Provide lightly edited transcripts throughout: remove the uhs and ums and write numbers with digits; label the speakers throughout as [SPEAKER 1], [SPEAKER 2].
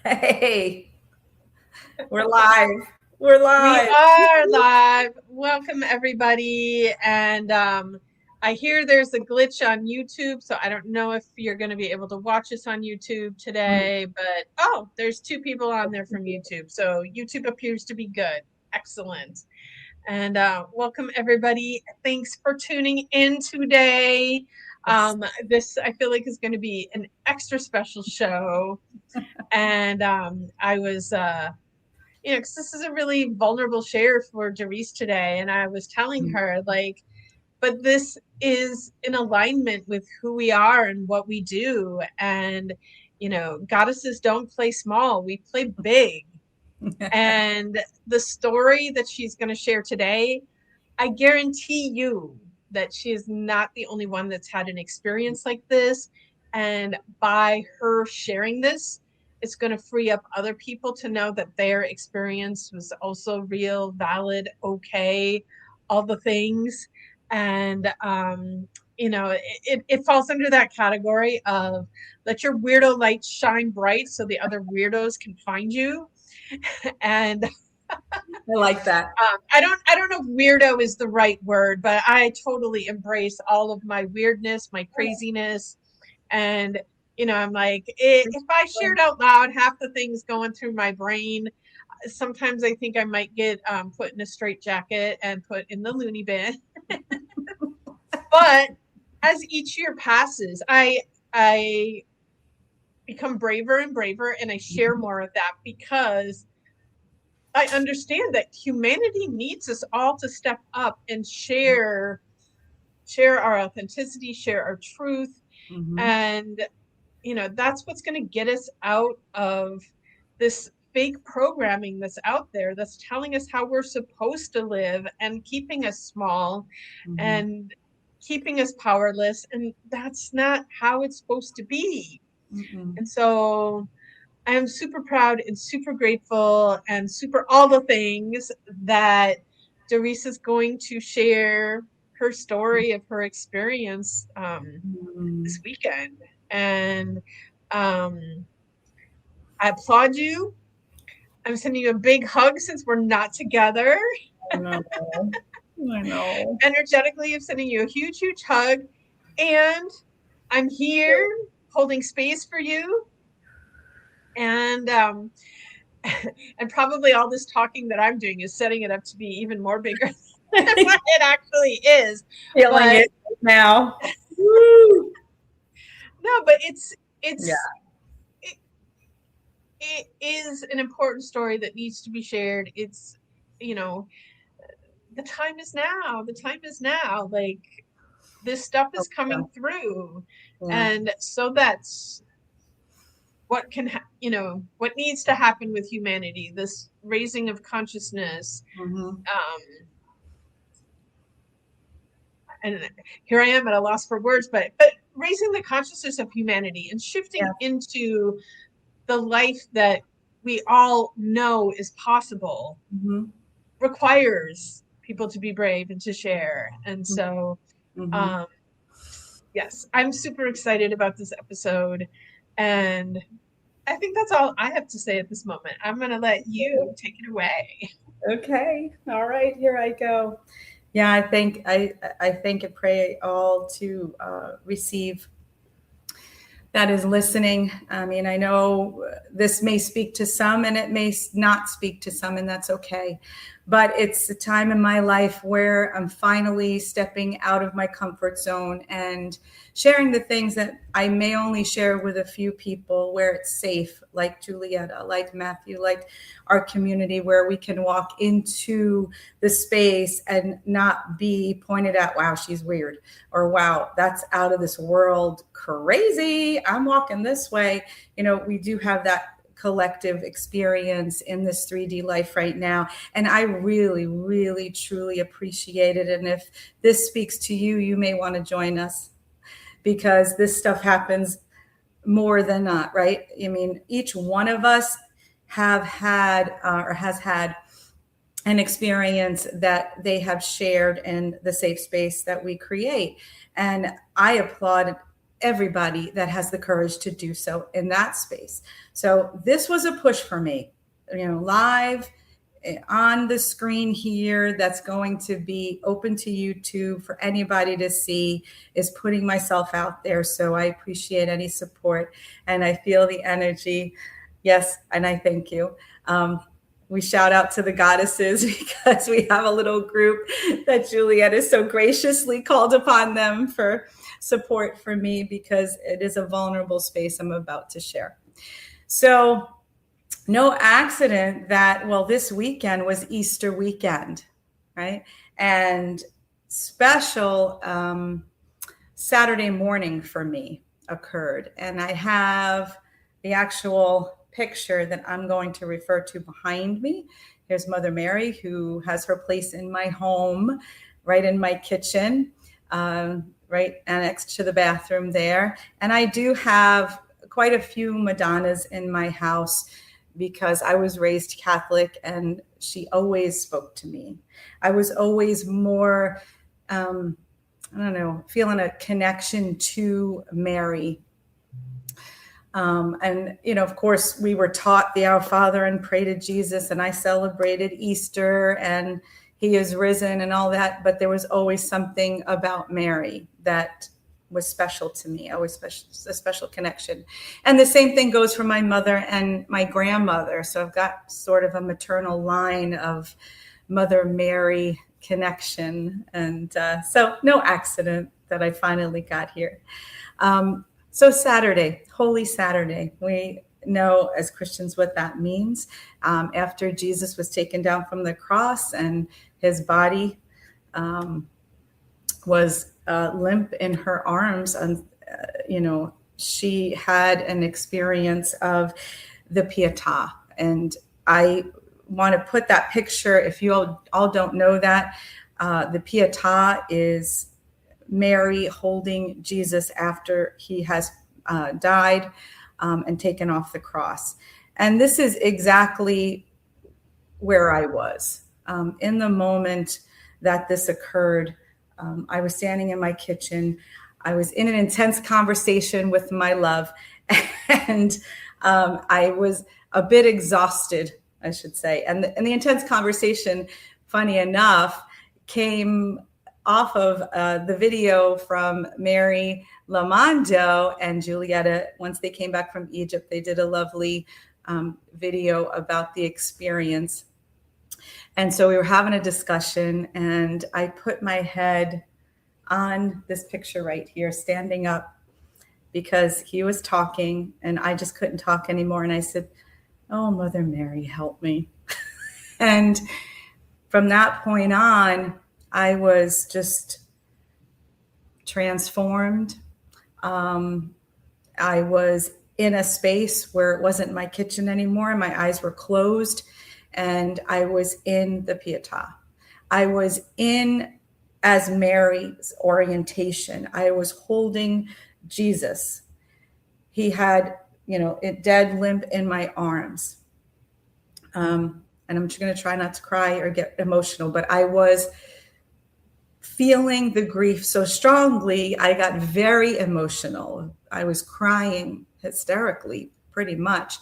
[SPEAKER 1] Hey, we're live. We're
[SPEAKER 2] We
[SPEAKER 1] live.
[SPEAKER 2] are live. Welcome, everybody. And I hear there's a glitch on YouTube, so I don't know if you're going to be able to watch us on YouTube today. But there's two people on there from YouTube. So YouTube appears to be good. Excellent. And welcome, everybody. Thanks for tuning in today. This, I feel like, is going to be an extra special show. And I was. Because this is a really vulnerable share for Dorice today. And I was telling her, like, but this is in alignment with who we are and what we do. And, goddesses don't play small, we play big. And the story that she's going to share today, I guarantee you that she is not the only one that's had an experience like this. And by her sharing this, it's going to free up other people to know that their experience was also real, valid, okay, all the things. And, it falls under that category of let your weirdo light shine bright so the other weirdos can find you. And
[SPEAKER 1] I like that.
[SPEAKER 2] I don't know if weirdo is the right word, but I totally embrace all of my weirdness, my craziness. And, I'm like, if I shared out loud half the things going through my brain, sometimes I think I might get put in a straitjacket and put in the loony bin. But as each year passes, I become braver and braver, and I share more of that because I understand that humanity needs us all to step up and share our authenticity, share our truth.
[SPEAKER 1] Mm-hmm.
[SPEAKER 2] And, that's what's going to get us out of this fake programming that's out there that's telling us how we're supposed to live and keeping us small and keeping us powerless. And that's not how it's supposed to be. And so I am super proud and super grateful and super all the things that Dorice is going to share her story of her experience this weekend. And I applaud you. I'm sending you a big hug since we're not together.
[SPEAKER 1] I know.
[SPEAKER 2] Energetically, I'm sending you a huge, huge hug. And I'm here holding space for you. And and probably all this talking that I'm doing is setting it up to be even more bigger than what it actually is.
[SPEAKER 1] Feeling it now.
[SPEAKER 2] No, but it is an important story that needs to be shared. It's, the time is now. The time is now. Like, this stuff is coming through. And so that's what can what needs to happen with humanity, this raising of consciousness. And here I am at a loss for words, but raising the consciousness of humanity and shifting into the life that we all know is possible requires people to be brave and to share. And so yes, I'm super excited about this episode. And I think that's all I have to say at this moment. I'm going to let you take it away.
[SPEAKER 1] Okay. All right. Here I go. Yeah, I think and pray all to receive that is listening. I mean, I know this may speak to some and it may not speak to some, and that's okay. But it's a time in my life where I'm finally stepping out of my comfort zone and sharing the things that I may only share with a few people, where it's safe, like Julietta, like Matthew, like our community, where we can walk into the space and not be pointed at, wow, she's weird, or wow, that's out of this world crazy, I'm walking this way. We do have that collective experience in this 3D life right now. And I really, really, truly appreciate it. And if this speaks to you, you may want to join us, because this stuff happens more than not, right? I mean, each one of us have had or has had an experience that they have shared in the safe space that we create. And I applaud everybody that has the courage to do so in that space. So this was a push for me, live on the screen here, that's going to be open to YouTube for anybody to see, is putting myself out there. So I appreciate any support, and I feel the energy. Yes, and I thank you. We shout out to the goddesses because we have a little group that Juliet has so graciously called upon them for support for me, because it is a vulnerable space I'm about to share. So no accident that, this weekend was Easter weekend, right? And special Saturday morning for me occurred. And I have the actual picture that I'm going to refer to behind me. Here's Mother Mary, who has her place in my home, right in my kitchen, right next to the bathroom there. And I do have quite a few Madonnas in my house, because I was raised Catholic and she always spoke to me. I was always more, feeling a connection to Mary. And, of course, we were taught the Our Father and pray to Jesus, and I celebrated Easter and he is risen and all that. But there was always something about Mary that was special to me, always a special connection. And the same thing goes for my mother and my grandmother. So I've got sort of a maternal line of Mother Mary connection. And so no accident that I finally got here. So Saturday, Holy Saturday, we know as Christians what that means. After Jesus was taken down from the cross and his body was limp in her arms, and she had an experience of the Pietà. And I want to put that picture, if you all don't know that, the Pietà is Mary holding Jesus after he has died and taken off the cross. And this is exactly where I was in the moment that this occurred. I was standing in my kitchen. I was in an intense conversation with my love, and I was a bit exhausted, I should say. And the intense conversation, funny enough, came off of the video from Mary Lamando and Giulietta. Once they came back from Egypt, they did a lovely video about the experience. And so we were having a discussion, and I put my head on this picture right here, standing up, because he was talking and I just couldn't talk anymore. And I said, "Oh, Mother Mary, help me." And from that point on, I was just transformed. I was in a space where it wasn't my kitchen anymore. My eyes were closed, and I was in the Pietà. I was in as Mary's orientation. I was holding Jesus. He had, a dead limp in my arms. And I'm just going to try not to cry or get emotional, but I was feeling the grief so strongly, I got very emotional. I was crying hysterically, pretty much.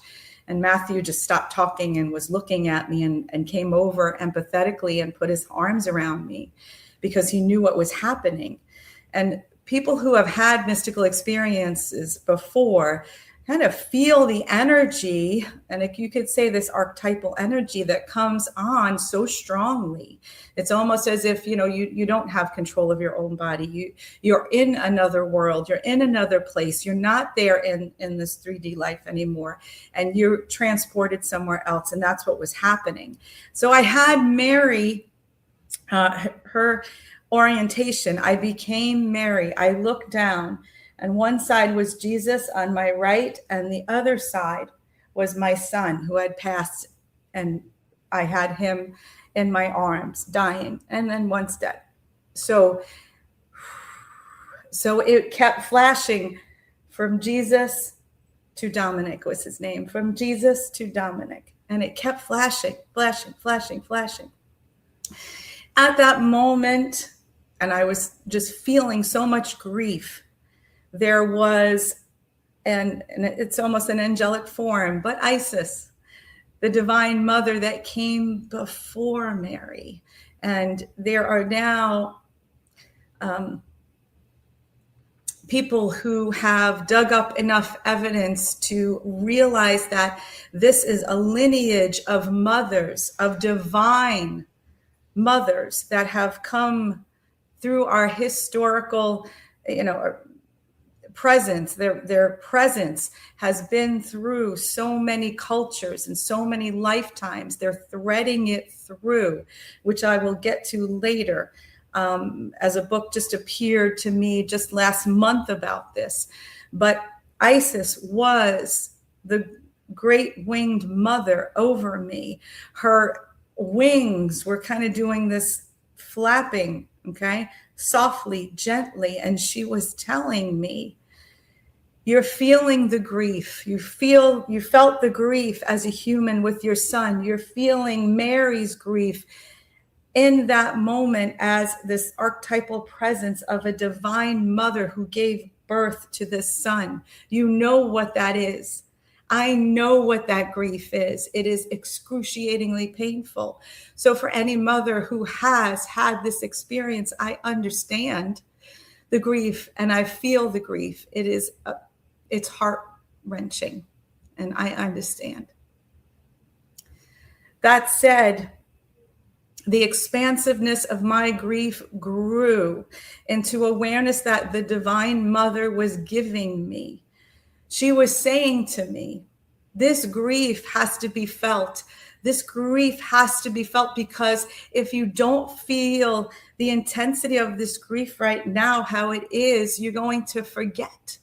[SPEAKER 1] And Matthew just stopped talking and was looking at me and came over empathetically and put his arms around me, because he knew what was happening. And people who have had mystical experiences before kind of feel the energy, and you could say this archetypal energy that comes on so strongly. It's almost as if, you don't have control of your own body. You're in another world. You're in another place. You're not there in this 3D life anymore, and you're transported somewhere else. And that's what was happening. So I had Mary, her orientation. I became Mary. I looked down, and one side was Jesus on my right, and the other side was my son who had passed, and I had him in my arms, dying, and then once dead. So it kept flashing from Jesus to Dominic was his name, from Jesus to Dominic, and it kept flashing. At that moment, and I was just feeling so much grief there was, and it's almost an angelic form, but Isis, the divine mother that came before Mary. And there are now people who have dug up enough evidence to realize that this is a lineage of mothers, of divine mothers that have come through our historical, presence. Their presence has been through so many cultures and so many lifetimes. They're threading it through, which I will get to later. As a book just appeared to me just last month about this. But Isis was the great winged mother over me. Her wings were kind of doing this flapping, okay, softly, gently. And she was telling me, you're feeling the grief. You felt the grief as a human with your son. You're feeling Mary's grief in that moment as this archetypal presence of a divine mother who gave birth to this son. You know what that is. I know what that grief is. It is excruciatingly painful. So for any mother who has had this experience, I understand the grief and I feel the grief. It's heart-wrenching, and I understand. That said, the expansiveness of my grief grew into awareness that the divine mother was giving me. She was saying to me, this grief has to be felt. This grief has to be felt, because if you don't feel the intensity of this grief right now, how it is, you're going to forget.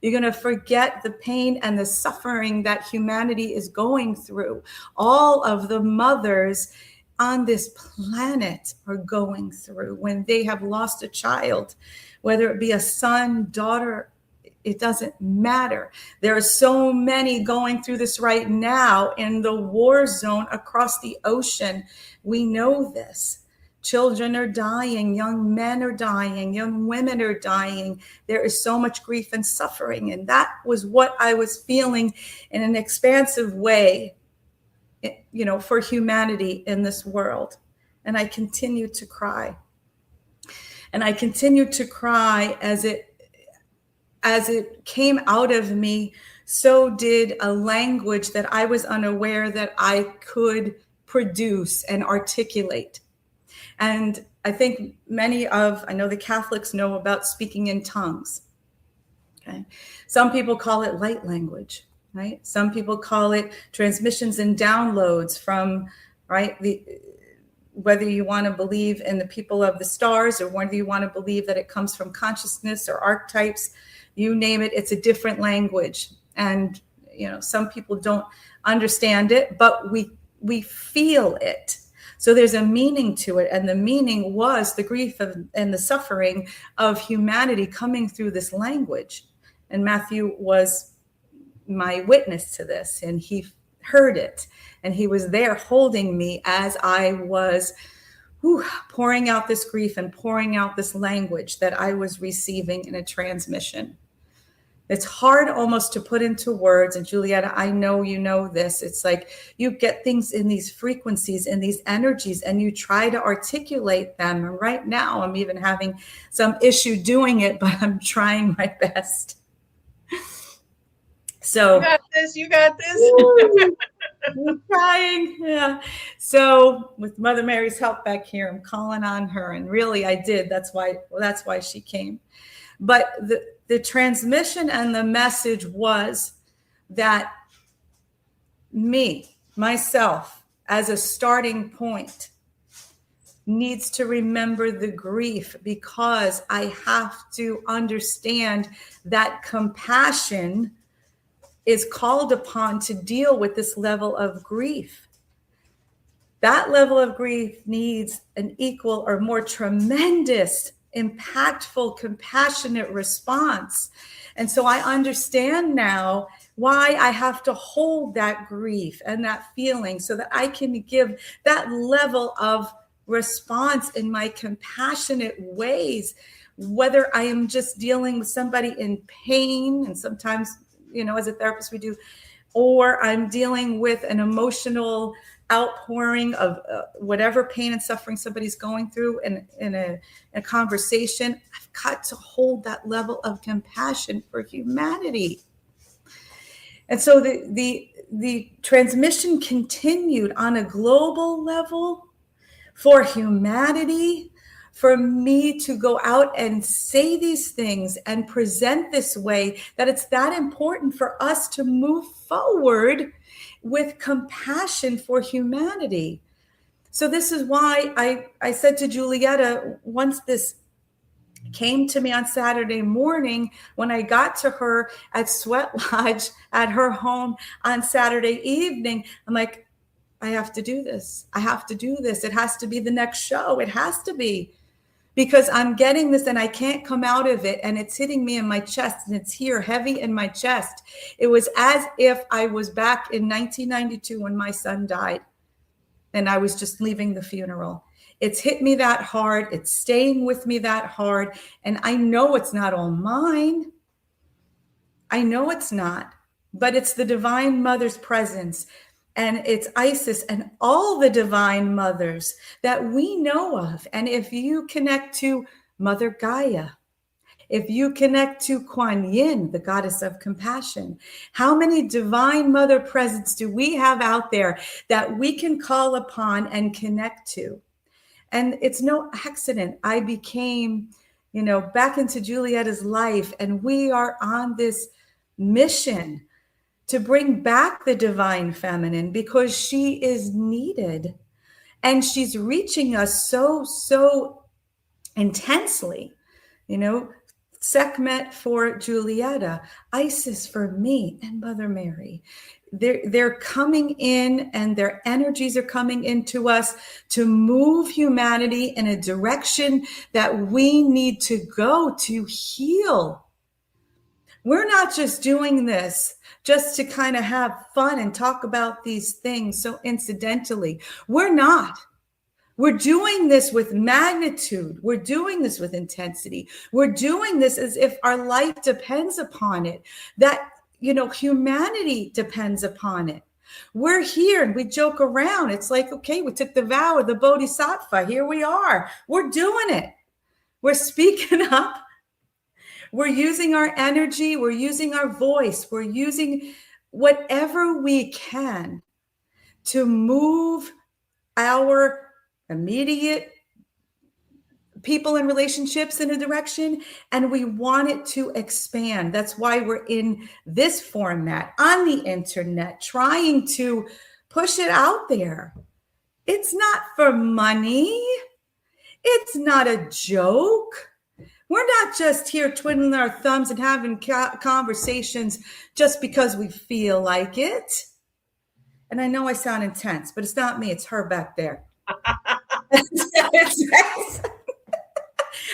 [SPEAKER 1] You're going to forget the pain and the suffering that humanity is going through. All of the mothers on this planet are going through when they have lost a child, whether it be a son, daughter, it doesn't matter. There are so many going through this right now in the war zone across the ocean. We know this. Children are dying, young men are dying, young women are dying. There is so much grief and suffering. And that was what I was feeling in an expansive way, for humanity in this world. And I continued to cry. And I continued to cry as it came out of me. So did a language that I was unaware that I could produce and articulate. And I think I know the Catholics know about speaking in tongues. Okay. Some people call it light language, right? Some people call it transmissions and downloads from, right? Whether you want to believe in the people of the stars, or whether you want to believe that it comes from consciousness or archetypes, you name it, it's a different language. And, some people don't understand it, but we feel it. So there's a meaning to it. And the meaning was the grief and the suffering of humanity coming through this language. And Matthew was my witness to this, and he heard it. And he was there holding me as I was pouring out this grief and pouring out this language that I was receiving in a transmission. It's hard almost to put into words. And Julietta, I know you know this. It's like you get things in these frequencies and these energies, and you try to articulate them. And right now I'm even having some issue doing it, but I'm trying my best. So
[SPEAKER 2] you got this.
[SPEAKER 1] I'm trying. Yeah. So with Mother Mary's help back here, I'm calling on her. And really I did. That's why she came. But the transmission and the message was that myself, as a starting point, needs to remember the grief, because I have to understand that compassion is called upon to deal with this level of grief. That level of grief needs an equal or more tremendous, impactful, compassionate response. And so I understand now why I have to hold that grief and that feeling, so that I can give that level of response in my compassionate ways, whether I am just dealing with somebody in pain, and sometimes, as a therapist we do, or I'm dealing with an emotional outpouring of whatever pain and suffering somebody's going through in a conversation, I've got to hold that level of compassion for humanity. And so the transmission continued on a global level for humanity, for me to go out and say these things and present this way, that it's that important for us to move forward with compassion for humanity. So this is why I said to Julietta, once this came to me on Saturday morning, when I got to her at Sweat Lodge at her home on Saturday evening, I'm like, I have to do this. I have to do this. It has to be the next show. It has to be, because I'm getting this and I can't come out of it. And it's hitting me in my chest, and it's here heavy in my chest. It was as if I was back in 1992 when my son died and I was just leaving the funeral. It's hit me that hard. It's staying with me that hard. And I know it's not all mine. I know it's not, but it's the Divine Mother's presence. And it's Isis and all the divine mothers that we know of. And if you connect to Mother Gaia, if you connect to Kuan Yin, the goddess of compassion, how many divine mother presence do we have out there that we can call upon and connect to? And it's no accident I became, back into Julietta's life. And we are on this mission to bring back the divine feminine, because she is needed and she's reaching us so intensely. Sekhmet for Julietta, Isis for me, and Mother Mary. They're coming in, and their energies are coming into us to move humanity in a direction that we need to go to heal. We're not just doing this just to kind of have fun and talk about these things so incidentally. We're not. We're doing this with magnitude. We're doing this with intensity. We're doing this as if our life depends upon it, that, humanity depends upon it. We're here and we joke around. It's like, okay, we took the vow of the Bodhisattva. Here we are. We're doing it. We're speaking up. We're using our energy. We're using our voice. We're using whatever we can to move our immediate people and relationships in a direction, and we want it to expand. That's why we're in this format on the internet, trying to push it out there. It's not for money. It's not a joke. We're not just here twiddling our thumbs and having conversations just because we feel like it. And I know I sound intense, but it's not me. It's her back there.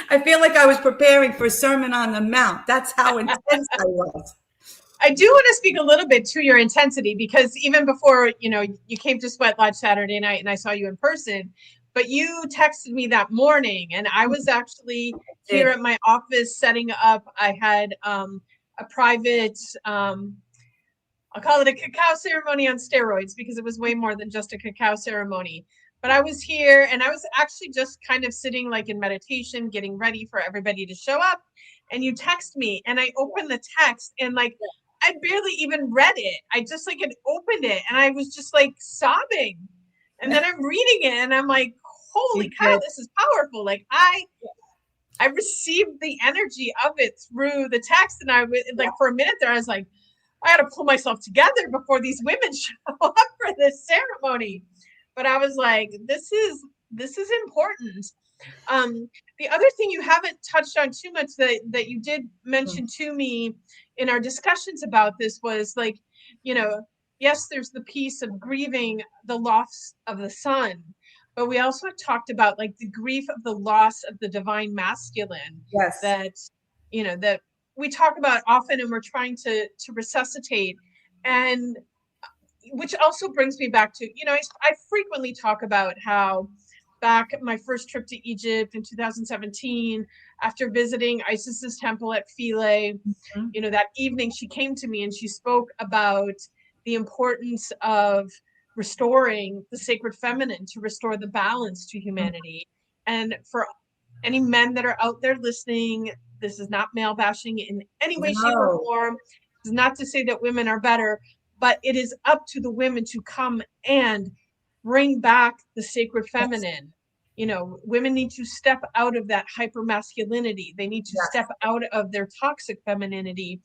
[SPEAKER 1] I feel like I was preparing for a Sermon on the Mount. That's how intense I was.
[SPEAKER 2] I do want to speak a little bit to your intensity, because even before, you came to Sweat Lodge Saturday night and I saw you in person, but you texted me that morning, and I was actually here at my office setting up. I had a private, I'll call it a cacao ceremony on steroids, because it was way more than just a cacao ceremony. But I was here and I was actually just kind of sitting like in meditation, getting ready for everybody to show up. And you text me, and I opened the text, and like, I barely even read it. I just like had opened it and I was just like sobbing. And then I'm reading it and I'm like, holy cow, this is powerful. Like I received the energy of it through the text. And I was like, for a minute there, I was like, I had to pull myself together before these women show up for this ceremony. But I was like, this is important. The other thing you haven't touched on too much that you did mention to me in our discussions about this was like, yes, there's the piece of grieving the loss of the son, but we also talked about like the grief of the loss of the divine masculine.
[SPEAKER 1] Yes.
[SPEAKER 2] That we talk about often, and we're trying to resuscitate. And which also brings me back to, I frequently talk about how back my first trip to Egypt in 2017, after visiting Isis's temple at Philae, you know, that evening she came to me and she spoke about the importance of restoring the sacred feminine, to restore the balance to humanity. And for any men that are out there listening, this is not male bashing in any way, shape, or
[SPEAKER 1] No.
[SPEAKER 2] form. This is not to say that women are better, but it is up to the women to come and bring back the sacred feminine. You know, women need to step out of that hyper masculinity. They need to step out of their toxic femininity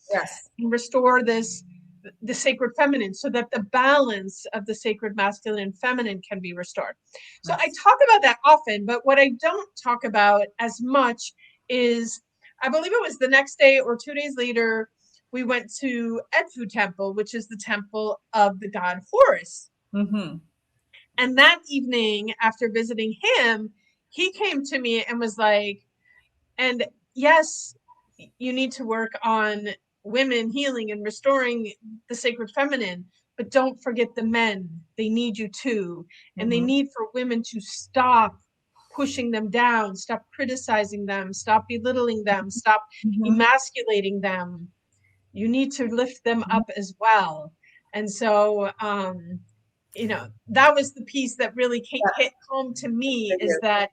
[SPEAKER 2] and restore the sacred feminine, so that the balance of the sacred masculine and feminine can be restored. So I talk about that often, but what I don't talk about as much is, I believe it was the next day or 2 days later, we went to Edfu Temple, which is the temple of the god Horus. And that evening, after visiting him, he came to me and was like, and yes, you need to work on women healing and restoring the sacred feminine, but don't forget the men. They need you too. And they need for women to stop pushing them down, stop criticizing them, stop belittling them, stop emasculating them. You need to lift them up as well. And so, you know, that was the piece that really hit home to me, is that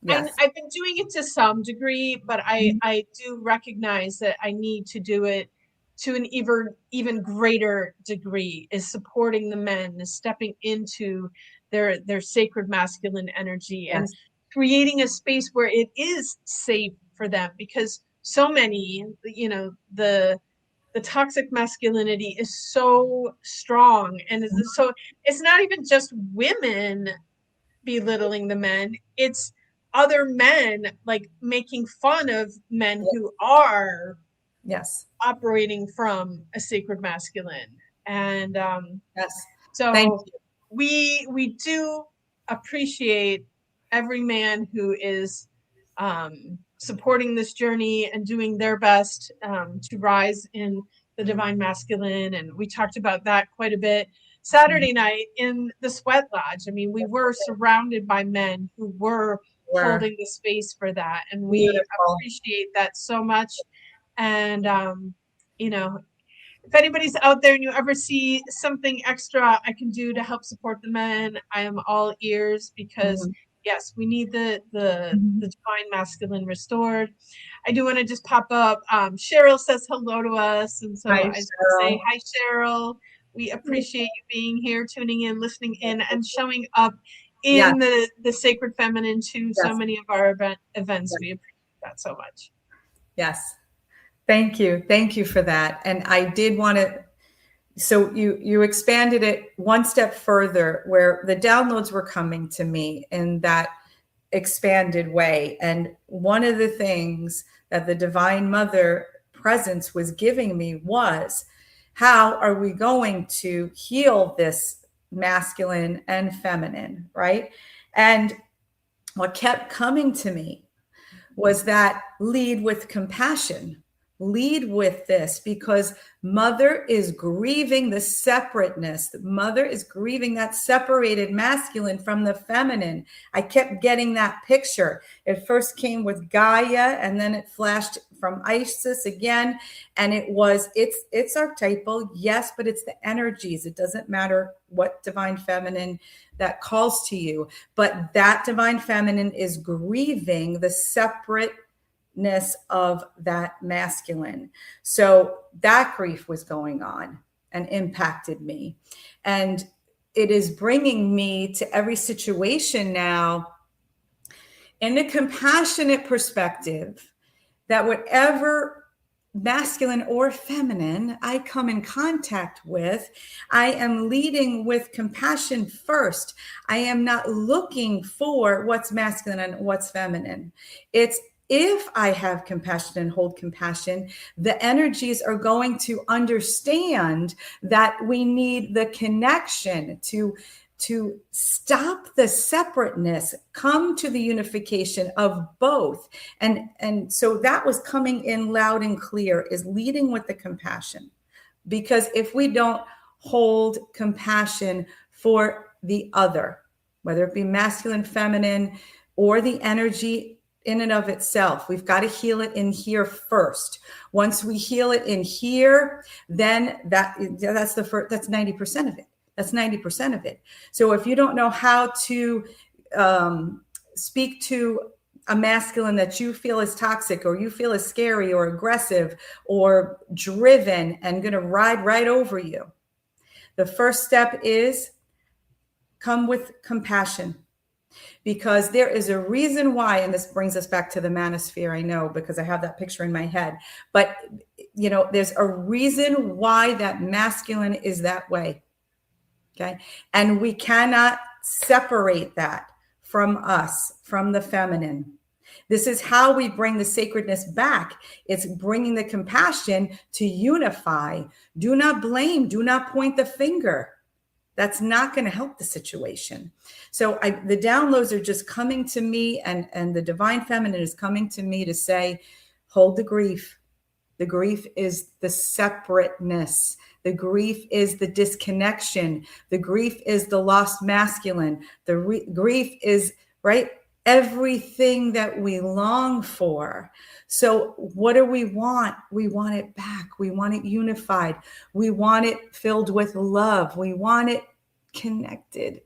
[SPEAKER 2] I've been doing it to some degree, but I do recognize that I need to do it to an even greater degree, is supporting the men, is stepping into their sacred masculine energy and creating a space where it is safe for them, because so many, you know, the toxic masculinity is so strong, and so it's not even just women belittling the men, it's other men like making fun of men who are operating from a sacred masculine. And so we do appreciate every man who is supporting this journey and doing their best to rise in the divine masculine. And we talked about that quite a bit Saturday night in the Sweat Lodge. I mean, we were surrounded by men who were holding the space for that, and we appreciate that so much. And you know, if anybody's out there and you ever see something extra I can do to help support the men, I am all ears, because yes, we need the divine masculine restored. I do want to just pop up. Cheryl says hello to us, and so I just say hi, Cheryl. We appreciate you being here, tuning in, listening in, and showing up in the sacred feminine to so many of our events. We appreciate that so much.
[SPEAKER 1] Yes. Thank you. Thank you for that. And I did want to, so you expanded it one step further, where the downloads were coming to me in that expanded way. And one of the things that the Divine Mother presence was giving me was, how are we going to heal this masculine and feminine, right? And what kept coming to me was that lead with compassion. Lead with this, because mother is grieving the separateness. Mother is grieving that separated masculine from the feminine. I kept getting that picture. It first came with Gaia, and then it flashed from Isis again. And it's archetypal, yes, but it's the energies. It doesn't matter what divine feminine that calls to you, but that divine feminine is grieving the separateness of that masculine. So that grief was going on and impacted me. And it is bringing me to every situation now in a compassionate perspective, that whatever masculine or feminine I come in contact with, I am leading with compassion first. I am not looking for what's masculine and what's feminine. It's, if I have compassion and hold compassion, the energies are going to understand that we need the connection to stop the separateness, come to the unification of both. And so that was coming in loud and clear, is leading with the compassion. Because if we don't hold compassion for the other, whether it be masculine, feminine, or the energy in and of itself. We've got to heal it in here first. Once we heal it in here, then that's the first, that's 90% of it. That's 90% of it. So if you don't know how to speak to a masculine that you feel is toxic, or you feel is scary or aggressive or driven and going to ride right over you, the first step is come with compassion. Because there is a reason why, and this brings us back to the manosphere, I know, because I have that picture in my head, but there's a reason why that masculine is that way. Okay. And we cannot separate that from us, from the feminine. This is how we bring the sacredness back. It's bringing the compassion to unify. Do not blame. Do not point the finger. That's not going to help the situation. So the downloads are just coming to me, and the divine feminine is coming to me to say, hold the grief. The grief is the separateness. The grief is the disconnection. The grief is the lost masculine. The grief is, right, everything that we long for. So what do we want? We want it back. We want it unified. We want it filled with love. We want it connected.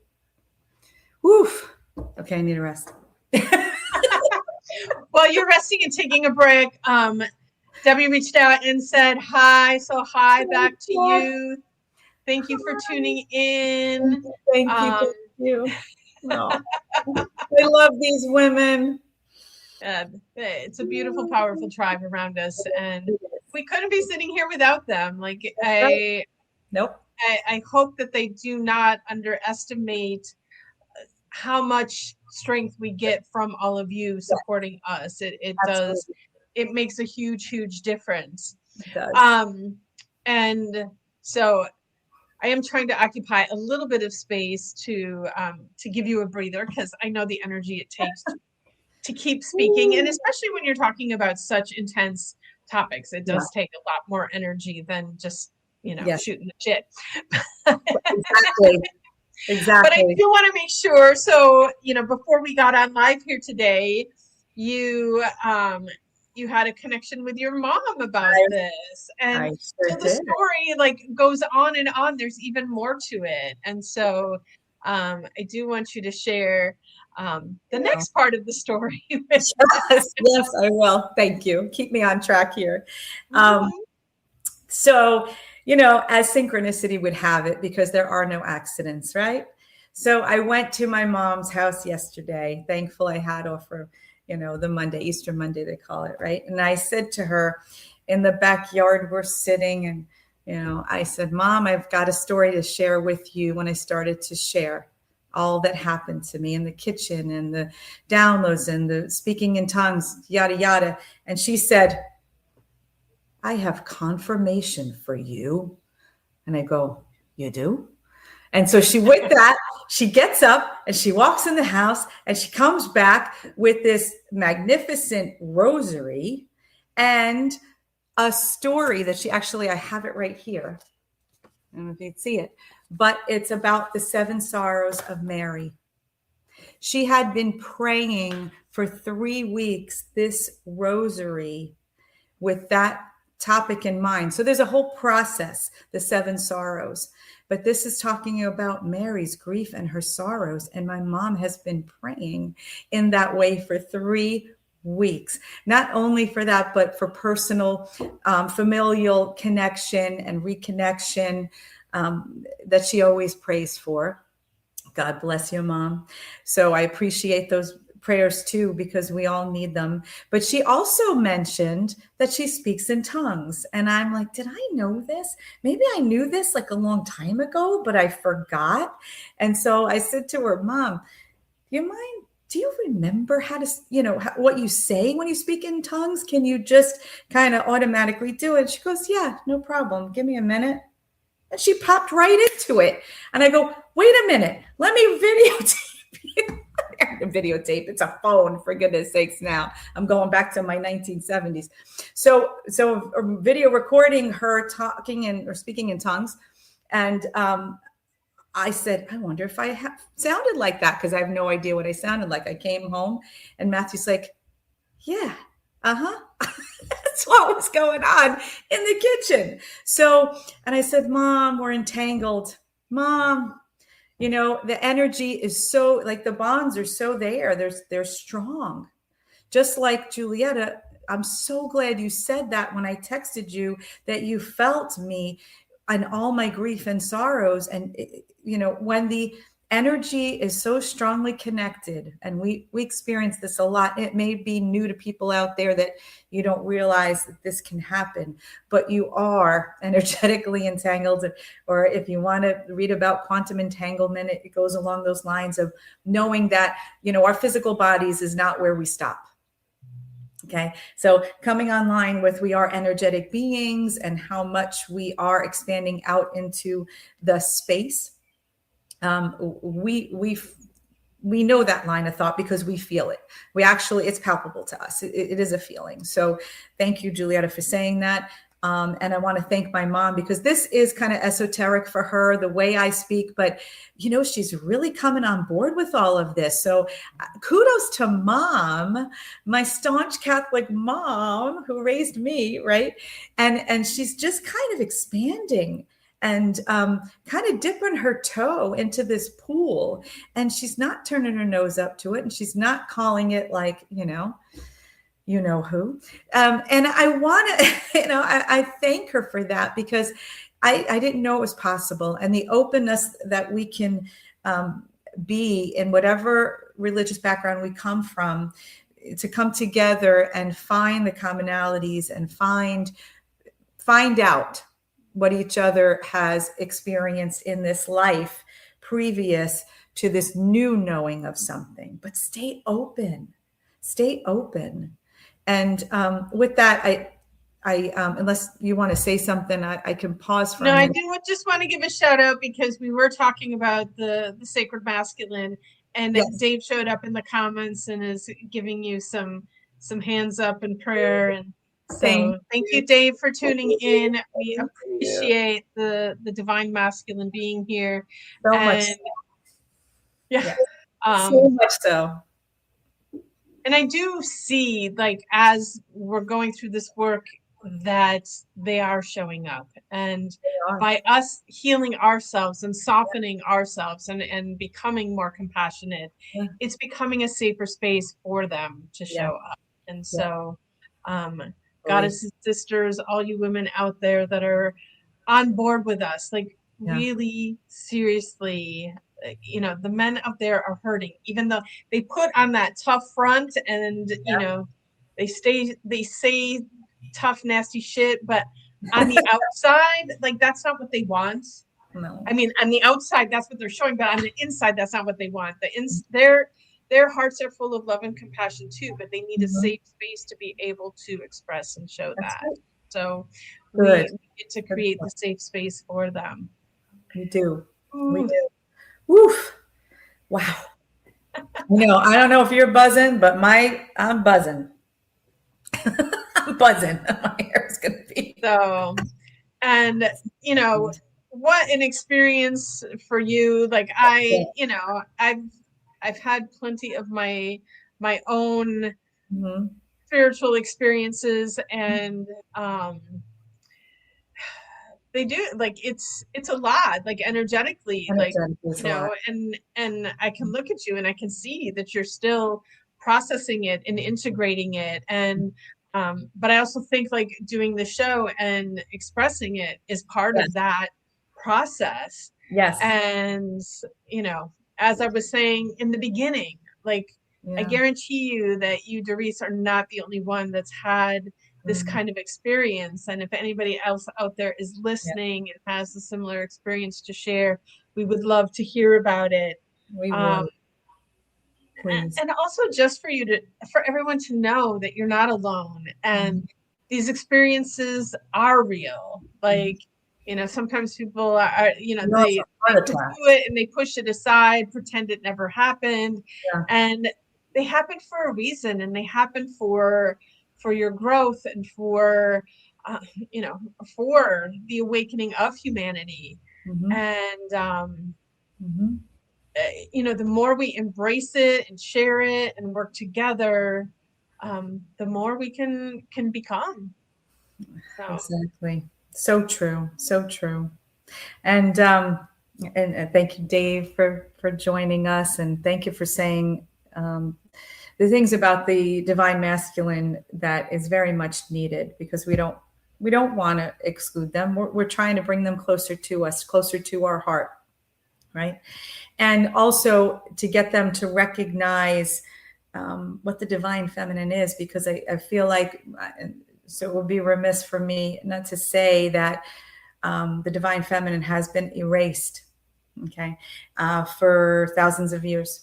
[SPEAKER 1] Woof. Okay, I need a rest.
[SPEAKER 2] While you're resting and taking a break, Debbie reached out and said hi. So hi back to you. Thank you for tuning in.
[SPEAKER 1] Thank you. Oh, I love these women.
[SPEAKER 2] It's a beautiful, powerful tribe around us, and we couldn't be sitting here without them.
[SPEAKER 1] Nope.
[SPEAKER 2] I hope that they do not underestimate how much strength we get from all of you supporting us. It does. It makes a huge, huge difference.
[SPEAKER 1] It does.
[SPEAKER 2] And so I am trying to occupy a little bit of space to give you a breather, because I know the energy it takes to keep speaking. And especially when you're talking about such intense topics, it does take a lot more energy than just, shooting the shit.
[SPEAKER 1] Exactly.
[SPEAKER 2] But I do want to make sure. So, before we got on live here today, you had a connection with your mom about this. And so the story goes on and on. There's even more to it. And so I do want you to share the next part of the story.
[SPEAKER 1] Yes, I will. Thank you. Keep me on track here. So, as synchronicity would have it, because there are no accidents, right? So I went to my mom's house yesterday. Thankful I had off for, the Monday, Easter Monday, they call it, right? And I said to her, in the backyard, we're sitting, and, I said, Mom, I've got a story to share with you. When I started to share all that happened to me in the kitchen, and the downloads, and the speaking in tongues, yada, yada. And she said, I have confirmation for you. And I go, you do? And so with that, she gets up and she walks in the house, and she comes back with this magnificent rosary and a story that I have it right here. I don't know if you'd see it, but it's about the 7 sorrows of Mary. She had been praying for 3 weeks, this rosary, with that topic in mind. So there's a whole process, the 7 sorrows, but this is talking about Mary's grief and her sorrows. And my mom has been praying in that way for 3 weeks, not only for that, but for personal, familial connection and reconnection that she always prays for. God bless you, Mom. So I appreciate those prayers too, because we all need them. But she also mentioned that she speaks in tongues. And I'm like, did I know this? Maybe I knew this a long time ago, but I forgot. And so I said to her, Mom, do you remember how to, what you say when you speak in tongues? Can you just kind of automatically do it? She goes, yeah, no problem. Give me a minute. And she popped right into it. And I go, wait a minute, let me videotape you. Videotape. It's a phone, for goodness sakes. Now I'm going back to my 1970s. So a video recording her talking or speaking in tongues. And I said, I wonder if I sounded like that, because I have no idea what I sounded like. I came home and Matthew's like, yeah, uh-huh. That's what was going on in the kitchen. So, and I said, Mom, we're entangled. Mom, the energy is so, like, the bonds are so there. They're strong. Just like Julieta, I'm so glad you said that when I texted you, that you felt me and all my grief and sorrows. And, when the energy is so strongly connected, and we experience this a lot, it may be new to people out there that you don't realize that this can happen, but you are energetically entangled. Or if you want to read about quantum entanglement, it goes along those lines of knowing that, our physical bodies is not where we stop. Okay, so coming online with we are energetic beings and how much we are expanding out into the space. We know that line of thought because we feel it. It's palpable to us. It is a feeling. So thank you, Julieta, for saying that. And I want to thank my mom, because this is kind of esoteric for her, the way I speak, but she's really coming on board with all of this. So kudos to Mom, my staunch Catholic mom who raised me, right? And she's just kind of expanding and kind of dipping her toe into this pool. And she's not turning her nose up to it. And she's not calling it like, you know who. And I want to, I thank her for that, because I didn't know it was possible. And the openness that we can be in whatever religious background we come from, to come together and find the commonalities and find out what each other has experienced in this life previous to this new knowing of something. But stay open. And with that, I unless you want to say something, I can pause for a minute.
[SPEAKER 2] I do just want to give a shout out, because we were talking about the sacred masculine, and yes, Dave showed up in the comments and is giving you some hands up in prayer. And so thank you, Dave, for tuning in. We appreciate the divine masculine being here.
[SPEAKER 1] So much.
[SPEAKER 2] Yeah.
[SPEAKER 1] So much so.
[SPEAKER 2] And I do see, like, as we're going through this work, that they are showing up. And by us healing ourselves and softening ourselves and becoming more compassionate, it's becoming a safer space for them to show up. And so, goddesses, sisters, all you women out there that are on board with us, like, really seriously, the men out there are hurting, even though they put on that tough front and they say tough, nasty shit, but on the outside, like, that's not what they want.
[SPEAKER 1] No.
[SPEAKER 2] I mean, on the outside, that's what they're showing, but on the inside, that's not what they want. Their hearts are full of love and compassion too, but they need a safe space to be able to express and show that. Good. So we get to create the safe space for them.
[SPEAKER 1] We do. We do. Woof. Wow. I don't know if you're buzzing, but I'm buzzing. I'm buzzing. My hair is going to be.
[SPEAKER 2] So, and what an experience for you. Like, I've had plenty of my own spiritual experiences, and they do, like, it's a lot, like, energetically, like, and I can look at you and I can see that you're still processing it and integrating it. And but I also think, like, doing the show and expressing it is part of that process.
[SPEAKER 1] Yes.
[SPEAKER 2] And as I was saying in the beginning, like, I guarantee you that you, Dorice, are not the only one that's had this kind of experience. And if anybody else out there is listening and has a similar experience to share, we would love to hear about it.
[SPEAKER 1] We will.
[SPEAKER 2] And also just for everyone to know that you're not alone, and these experiences are real. Like, sometimes people are, they do it and they push it aside, pretend it never happened. And they happen for a reason, and they happen for your growth and for for the awakening of humanity. And
[SPEAKER 1] Mhm.
[SPEAKER 2] The more we embrace it and share it and work together, the more we can become. So
[SPEAKER 1] Exactly. So true. So true. And thank you, Dave, for joining us, and thank you for saying the things about the divine masculine that is very much needed, because we don't want to exclude them. We're trying to bring them closer to us, closer to our heart, right? And also to get them to recognize what the divine feminine is, because I feel like, so it would be remiss for me not to say that the divine feminine has been erased, okay, for thousands of years.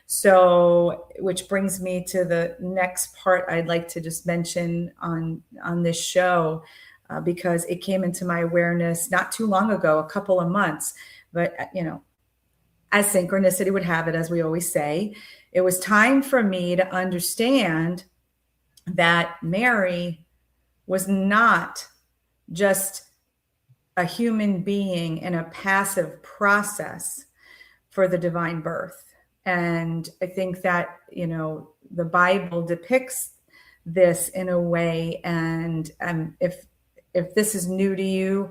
[SPEAKER 1] So, which brings me to the next part I'd like to just mention on this show, because it came into my awareness not too long ago, a couple of months, but as synchronicity would have it, as we always say, it was time for me to understand that Mary was not just a human being in a passive process for the divine birth. And I think that, the Bible depicts this in a way. And if this is new to you,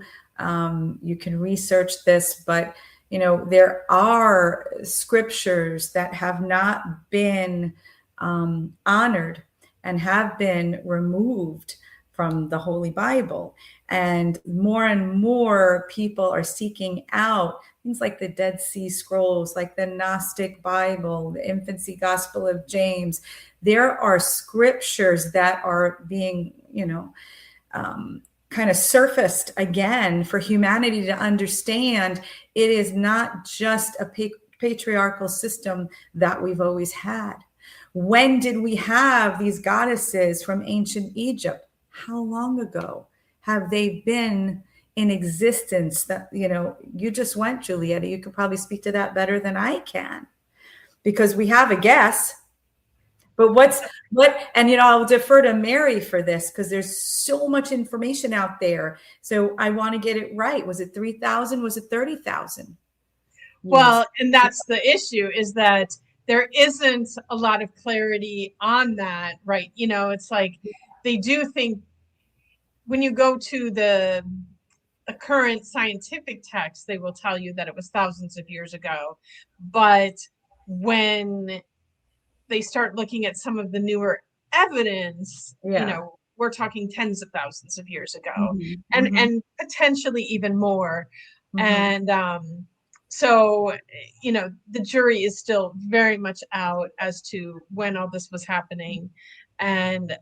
[SPEAKER 1] you can research this, but there are scriptures that have not been honored and have been removed from the Holy Bible. And more people are seeking out things like the Dead Sea Scrolls, like the Gnostic Bible, the Infancy Gospel of James. There are scriptures that are being, kind of surfaced again for humanity to understand it is not just a patriarchal system that we've always had. When did we have these goddesses from ancient Egypt? How long ago have they been in existence? That you just went, Julietta. You could probably speak to that better than I can, because we have a guess. But and I'll defer to Mary for this, because there's so much information out there. So I want to get it right. Was it 3,000? Was it 30,000?
[SPEAKER 2] well, and that's the issue, is that there isn't a lot of clarity on that, right? It's like they do think, when you go to the current scientific text, they will tell you that it was thousands of years ago. But when they start looking at some of the newer evidence,
[SPEAKER 1] Yeah.
[SPEAKER 2] we're talking tens of thousands of years ago,
[SPEAKER 1] Mhm.
[SPEAKER 2] and
[SPEAKER 1] Mhm.
[SPEAKER 2] and potentially even more.
[SPEAKER 1] Mhm.
[SPEAKER 2] And so the jury is still very much out as to when all this was happening. And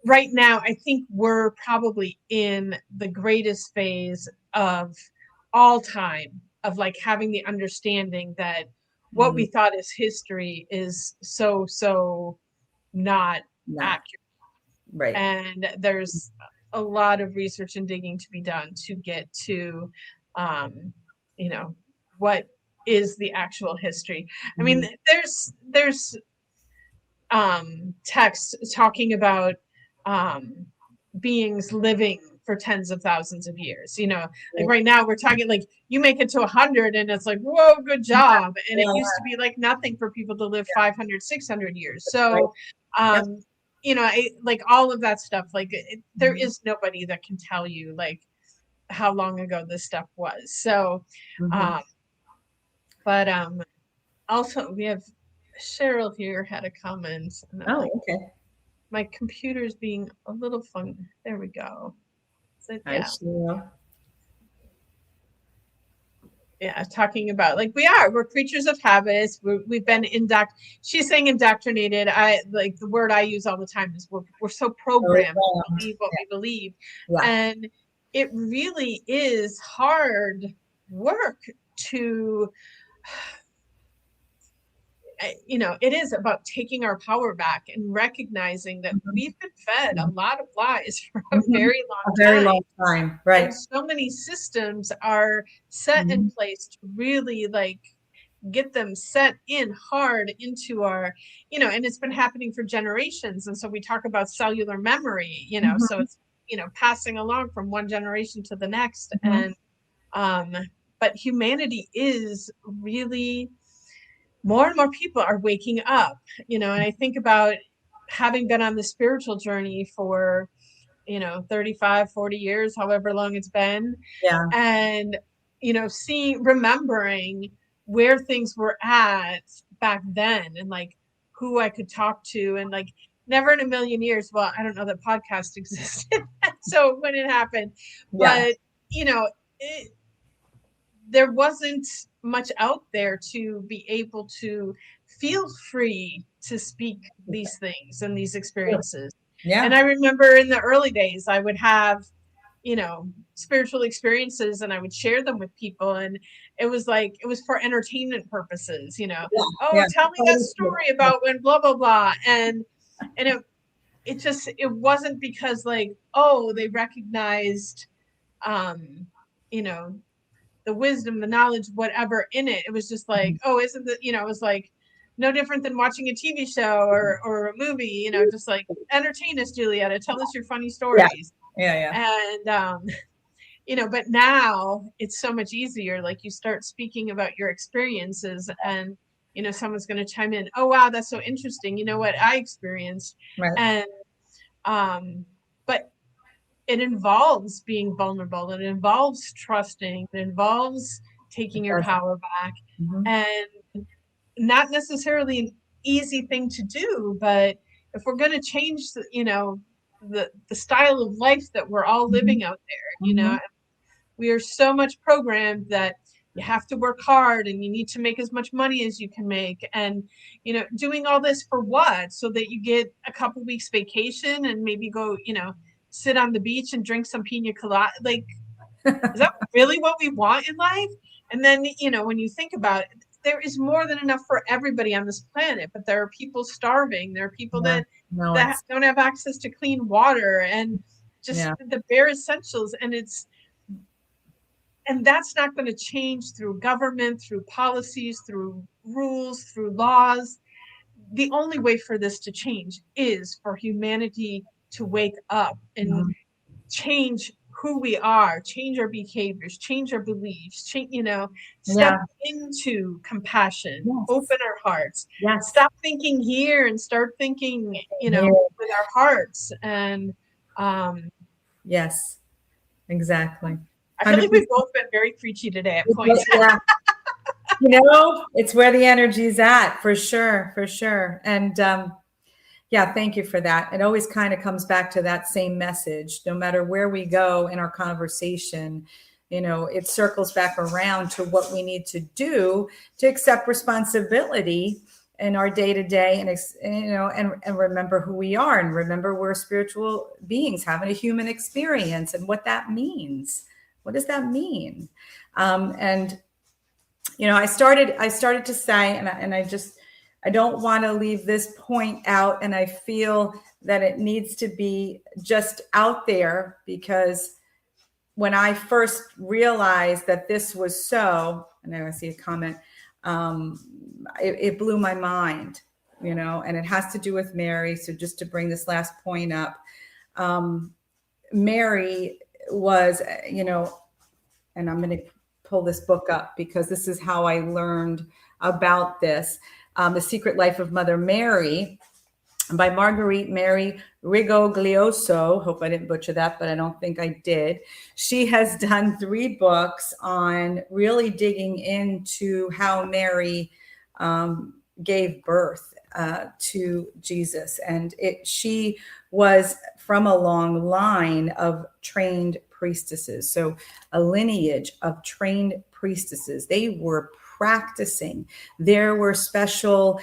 [SPEAKER 2] right now, I think we're probably in the greatest phase of all time, of like having the understanding that what we thought is history is so not
[SPEAKER 1] No.
[SPEAKER 2] accurate.
[SPEAKER 1] Right.
[SPEAKER 2] And there's a lot of research and digging to be done to get to, what is the actual history. I mean, there's text talking about beings living for tens of thousands of years. Like right now we're talking like you make it to 100 and it's like, whoa, good job. And it used to be like nothing for people to live 500, 600 years. So like all of that stuff, like there is nobody that can tell you like how long ago this stuff was. So but also we have Cheryl here had a comment, and I'm
[SPEAKER 1] Oh,
[SPEAKER 2] like,
[SPEAKER 1] okay.
[SPEAKER 2] my computer's being a little fun. There we go. So
[SPEAKER 1] Hi, Sheila.
[SPEAKER 2] yeah, talking about like we're creatures of habits. We've been she's saying indoctrinated. I like the word I use all the time is we're so programmed to believe what we believe.
[SPEAKER 1] Yeah.
[SPEAKER 2] And it really is hard work to it is about taking our power back and recognizing that we've been fed a lot of lies for a very long
[SPEAKER 1] A very
[SPEAKER 2] time.
[SPEAKER 1] long time. Right.
[SPEAKER 2] And so many systems are set in place to really like get them set in hard into our, and it's been happening for generations. And so we talk about cellular memory, so it's, passing along from one generation to the next. And but humanity is really, more and more people are waking up, and I think about having been on the spiritual journey for 35, 40 years, however long it's been.
[SPEAKER 1] Yeah.
[SPEAKER 2] And, remembering where things were at back then, and like who I could talk to, and like never in a million years. Well, I don't know that podcast existed. So when it happened,
[SPEAKER 1] Yeah.
[SPEAKER 2] but, there wasn't much out there to be able to feel free to speak these things and these experiences. And
[SPEAKER 1] Yeah.
[SPEAKER 2] I remember in the early days, I would have, spiritual experiences, and I would share them with people. And it was for entertainment purposes, oh,
[SPEAKER 1] Yeah.
[SPEAKER 2] tell me that story about when blah, blah, blah. And it wasn't because like, oh, they recognized, you know, the wisdom, the knowledge, whatever in it. It was just like, oh, isn't that, it was like no different than watching a TV show or a movie, just like entertain us, Julietta, tell us your funny
[SPEAKER 1] Yeah.
[SPEAKER 2] stories.
[SPEAKER 1] Yeah.
[SPEAKER 2] And, but now it's so much easier. Like you start speaking about your experiences and, someone's going to chime in. Oh, wow, that's so interesting. You know what I experienced.
[SPEAKER 1] Right.
[SPEAKER 2] And, but it involves being vulnerable. It involves trusting. It involves taking your power back.
[SPEAKER 1] Mm-hmm.
[SPEAKER 2] And not necessarily an easy thing to do, but if we're going to change, the style of life that we're all living out there, we are so much programmed that you have to work hard and you need to make as much money as you can make. And, doing all this for what? So that you get a couple weeks vacation and maybe go, sit on the beach and drink some pina colada. Like, is that really what we want in life? And then, when you think about it, there is more than enough for everybody on this planet, but there are people starving. There are people that don't have access to clean water and just the bare essentials. And that's not going to change through government, through policies, through rules, through laws. The only way for this to change is for humanity to wake up and change who we are, change our behaviors, change our beliefs, step into compassion, open our hearts, stop thinking here and start thinking, with our hearts. And
[SPEAKER 1] yes, exactly.
[SPEAKER 2] I feel like we've both been very preachy today at points.
[SPEAKER 1] Yeah. It's where the energy's at, for sure. And thank you for that. It always kind of comes back to that same message. No matter where we go in our conversation, it circles back around to what we need to do to accept responsibility in our day-to-day and remember who we are, and remember we're spiritual beings having a human experience and what that means. What does that mean? And I started to say, and I don't want to leave this point out, and I feel that it needs to be just out there, because when I first realized that this was so, and I see a comment, it blew my mind, and it has to do with Mary. So just to bring this last point up, Mary was, and I'm going to pull this book up because this is how I learned about this. The Secret Life of Mother Mary by Marguerite Mary Rigoglioso. Hope I didn't butcher that, but I don't think I did. She has done 3 books on really digging into how Mary gave birth to Jesus. And she was from a long line of trained priestesses. So a lineage of trained priestesses. They were practicing. There were special,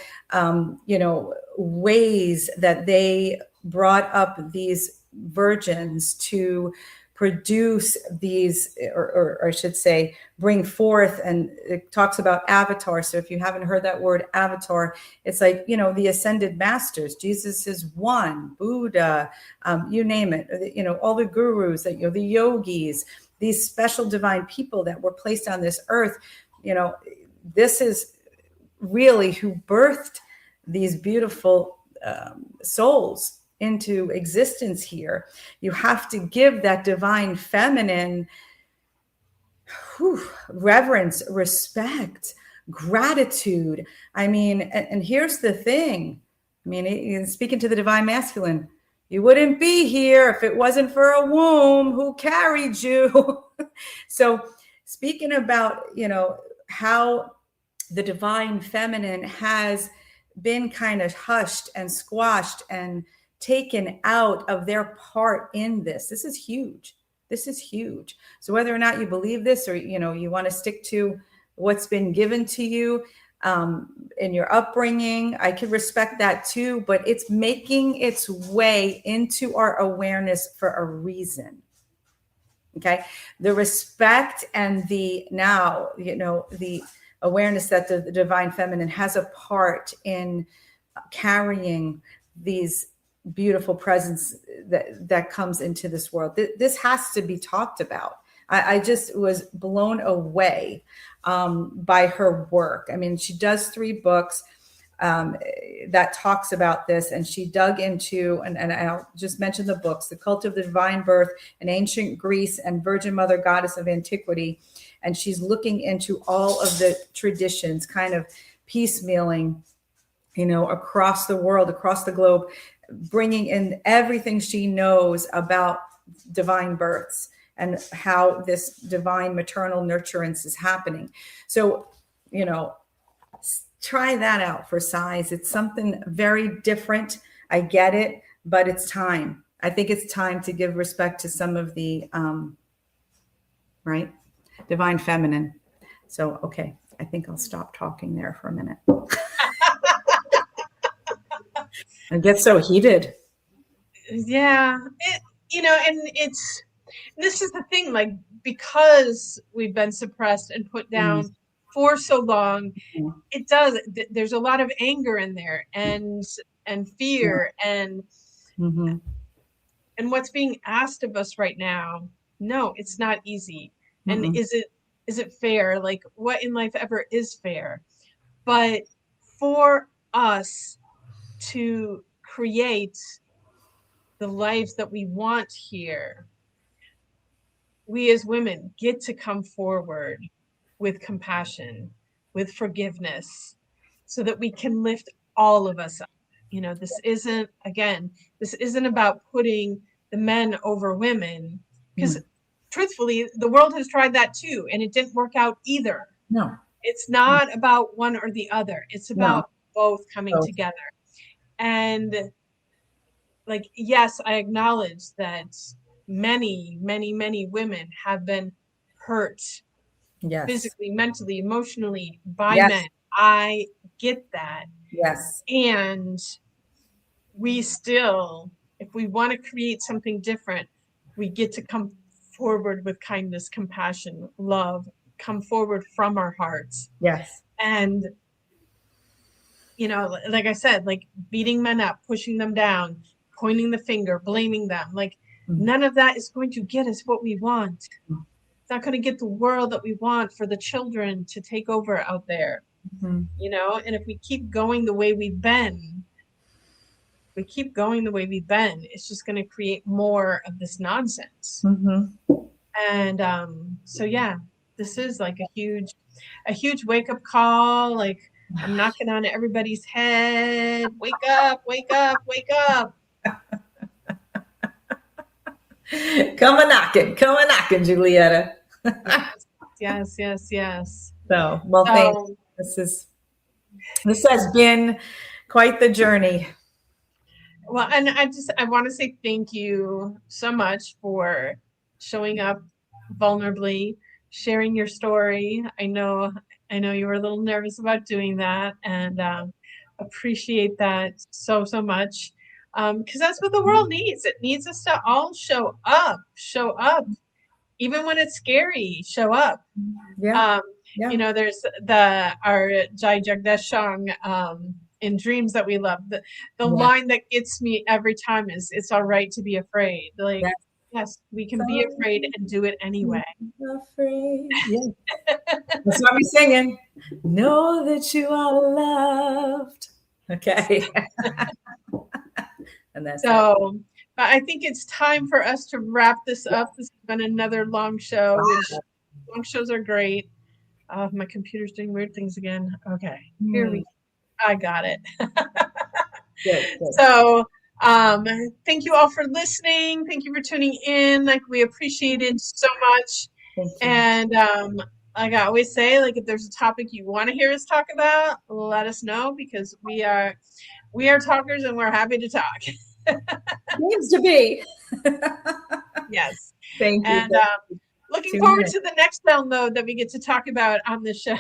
[SPEAKER 1] ways that they brought up these virgins to produce these, or I should say, bring forth. And it talks about avatar. So if you haven't heard that word avatar, it's like, the ascended masters. Jesus is one, Buddha, you name it, all the gurus, that, the yogis, these special divine people that were placed on this earth. This is really who birthed these beautiful souls into existence here. You have to give that divine feminine reverence, respect, gratitude. I mean, and here's the thing. I mean, speaking to the divine masculine, you wouldn't be here if it wasn't for a womb who carried you. So speaking about, how the divine feminine has been kind of hushed and squashed and taken out of their part in this is huge. This is huge. So whether or not you believe this, or you want to stick to what's been given to you in your upbringing, I could respect that too, but it's making its way into our awareness for a reason. Okay. The respect and the awareness that the divine feminine has a part in carrying these beautiful presence that comes into this world. This has to be talked about. I just was blown away by her work. I mean, she does 3 books that talks about this, and she dug into, and I'll just mention the books: The Cult of the Divine Birth in Ancient Greece and Virgin Mother Goddess of Antiquity. And she's looking into all of the traditions, kind of piecemealing, across the world, across the globe, bringing in everything she knows about divine births and how this divine maternal nurturance is happening. So, try that out for size. It's something very different. I get it, but it's time. I think it's time to give respect to some of the, divine feminine. So, okay, I think I'll stop talking there for a minute. I get so heated.
[SPEAKER 2] Yeah. This is the thing, like, because we've been suppressed and put down for so long, there's a lot of anger in there and fear and what's being asked of us right now. No, it's not easy. And is it fair? Like, what in life ever is fair? But for us to create the lives that we want here, we as women get to come forward with compassion, with forgiveness, so that we can lift all of us up. This isn't about putting the men over women, because truthfully, the world has tried that too, and it didn't work out either.
[SPEAKER 1] No.
[SPEAKER 2] It's not about one or the other. It's about both coming together. And like, yes, I acknowledge that many, many, many women have been hurt physically, mentally, emotionally by men. I get that.
[SPEAKER 1] Yes.
[SPEAKER 2] And we still, if we want to create something different, we get to come forward with kindness, compassion, love, come forward from our hearts.
[SPEAKER 1] Yes.
[SPEAKER 2] And, like I said, like beating men up, pushing them down, pointing the finger, blaming them, like none of that is going to get us what we want. It's not going to get the world that we want for the children to take over out there. And if we keep going the way we've been, it's just going to create more of this nonsense. And so this is like a huge wake-up call. Like, I'm knocking on everybody's head. Wake up, wake up, wake up.
[SPEAKER 1] Come a knocking, Julietta.
[SPEAKER 2] Yes.
[SPEAKER 1] So, well, thanks. This has been quite the journey.
[SPEAKER 2] Well, and I want to say thank you so much for showing up vulnerably, sharing your story. I know you were a little nervous about doing that, and appreciate that so much. Because that's what the world needs. It needs us to all show up, even when it's scary. Show up. There's our Jai Jagdish song in Dreams that we love. The line that gets me every time is, "It's all right to be afraid." Like, yes, we can be afraid and do it anyway.
[SPEAKER 1] Afraid. Yeah. That's what we're singing. Know that you are loved. Okay. And that's
[SPEAKER 2] so. But I think it's time for us to wrap this up. This has been another long show, which Monk shows are great. My computer's doing weird things again. Okay, here
[SPEAKER 1] Hmm.
[SPEAKER 2] I got it.
[SPEAKER 1] Good, good.
[SPEAKER 2] So, thank you all for listening. Thank you for tuning in. Like, we appreciate it so much.
[SPEAKER 1] Thank you.
[SPEAKER 2] And like I always say, like, if there's a topic you want to hear us talk about, let us know, because we are talkers and we're happy to talk.
[SPEAKER 1] Seems to be.
[SPEAKER 2] Yes.
[SPEAKER 1] Thank you.
[SPEAKER 2] And looking
[SPEAKER 1] Tune
[SPEAKER 2] forward
[SPEAKER 1] in.
[SPEAKER 2] to the next download that we get to talk about on the show.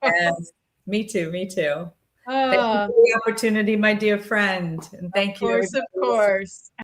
[SPEAKER 1] Yes. Me too. Me too. Thank you for the opportunity, my dear friend. And thank you,
[SPEAKER 2] Of
[SPEAKER 1] everybody.
[SPEAKER 2] course.